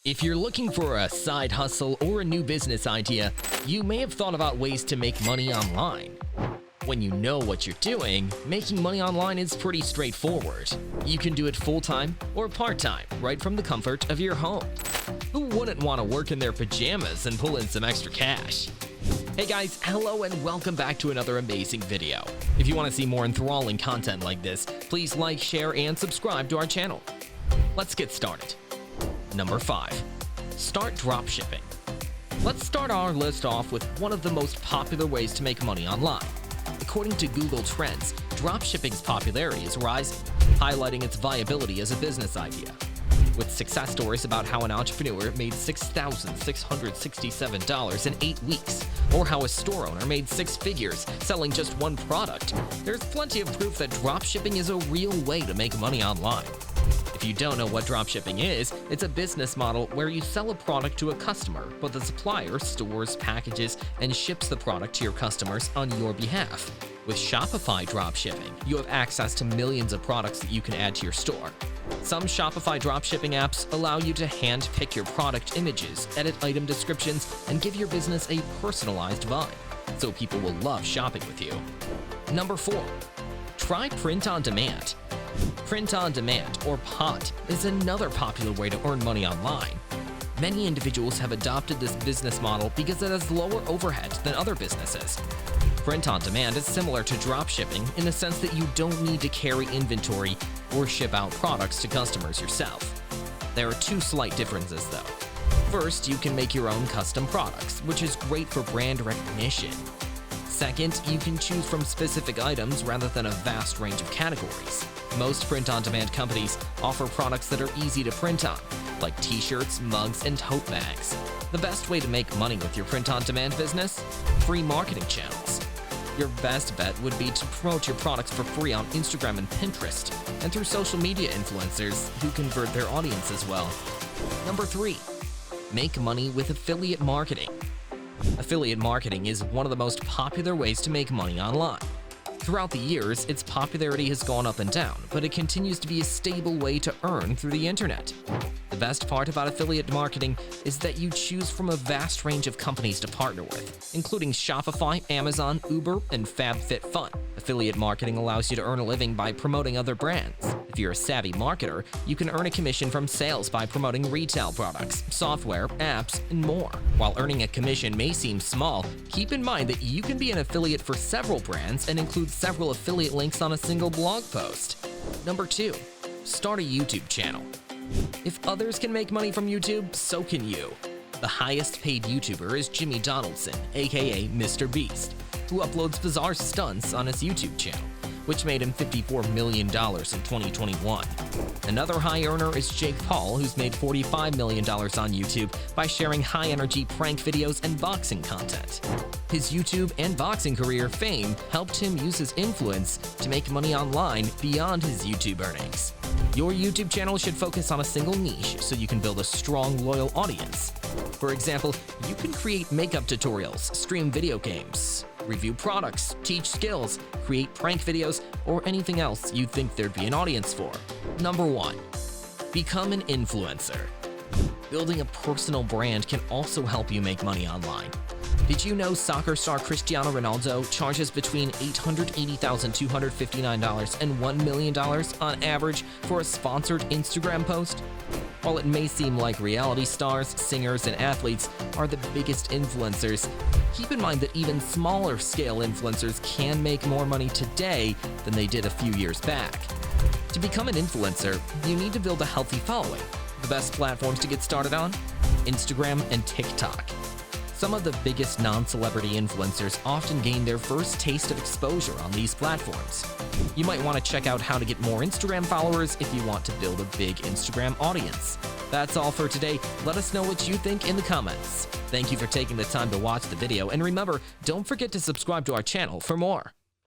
If you're looking for a side hustle or a new business idea, you may have thought about ways to make money online. When you know what you're doing, making money online is pretty straightforward. You can do it full-time or part-time, right from the comfort of your home. Who wouldn't want to work in their pajamas and pull in some extra cash? Hey guys, hello and welcome back to another amazing video. If you want to see more enthralling content like this, please like, share, and subscribe to our channel. Let's get started. Number 5. Start dropshipping. Let's start our list off with one of the most popular ways to make money online. According to Google Trends, dropshipping's popularity is rising, highlighting its viability as a business idea. With success stories about how an entrepreneur made $6,667 in 8 weeks, or how a store owner made 6 figures selling just one product, there's plenty of proof that dropshipping is a real way to make money online. If you don't know what dropshipping is, it's a business model where you sell a product to a customer, but the supplier stores, packages, and ships the product to your customers on your behalf. With Shopify dropshipping, you have access to millions of products that you can add to your store. Some Shopify dropshipping apps allow you to hand-pick your product images, edit item descriptions, and give your business a personalized vibe, so people will love shopping with you. Number 4. Try print on demand. Print on demand, or POD, is another popular way to earn money online. Many individuals have adopted this business model because it has lower overhead than other businesses. Print on demand is similar to dropshipping in the sense that you don't need to carry inventory or ship out products to customers yourself. There are 2 slight differences though. First, you can make your own custom products, which is great for brand recognition. Second, you can choose from specific items rather than a vast range of categories. Most print-on-demand companies offer products that are easy to print on, like t-shirts, mugs, and tote bags. The best way to make money with your print-on-demand business? Free marketing channels. Your best bet would be to promote your products for free on Instagram and Pinterest, and through social media influencers who convert their audience as well. Number 3. Make money with affiliate marketing. Affiliate marketing is one of the most popular ways to make money online. Throughout the years, its popularity has gone up and down, but it continues to be a stable way to earn through the internet. The best part about affiliate marketing is that you choose from a vast range of companies to partner with, including Shopify, Amazon, Uber, and FabFitFun. Affiliate marketing allows you to earn a living by promoting other brands. If you're a savvy marketer, you can earn a commission from sales by promoting retail products, software, apps, and more. While earning a commission may seem small, keep in mind that you can be an affiliate for several brands and include several affiliate links on a single blog post. Number 2. Start a YouTube channel. If others can make money from YouTube, so can you. The highest paid YouTuber is Jimmy Donaldson, aka Mr. Beast, who uploads bizarre stunts on his YouTube channel, which made him $54 million in 2021. Another high earner is Jake Paul, who's made $45 million on YouTube by sharing high-energy prank videos and boxing content. His YouTube and boxing career fame helped him use his influence to make money online beyond his YouTube earnings. Your YouTube channel should focus on a single niche so you can build a strong, loyal audience. For example, you can create makeup tutorials, stream video games, review products, teach skills, create prank videos, or anything else you think there'd be an audience for. Number 1. Become an influencer. Building a personal brand can also help you make money online. Did you know soccer star Cristiano Ronaldo charges between $880,259 and $1 million on average for a sponsored Instagram post? While it may seem like reality stars, singers, and athletes are the biggest influencers, keep in mind that even smaller scale influencers can make more money today than they did a few years back. To become an influencer, you need to build a healthy following. The best platforms to get started on? Instagram and TikTok. Some of the biggest non-celebrity influencers often gain their first taste of exposure on these platforms. You might want to check out how to get more Instagram followers if you want to build a big Instagram audience. That's all for today. Let us know what you think in the comments. Thank you for taking the time to watch the video, and remember, don't forget to subscribe to our channel for more.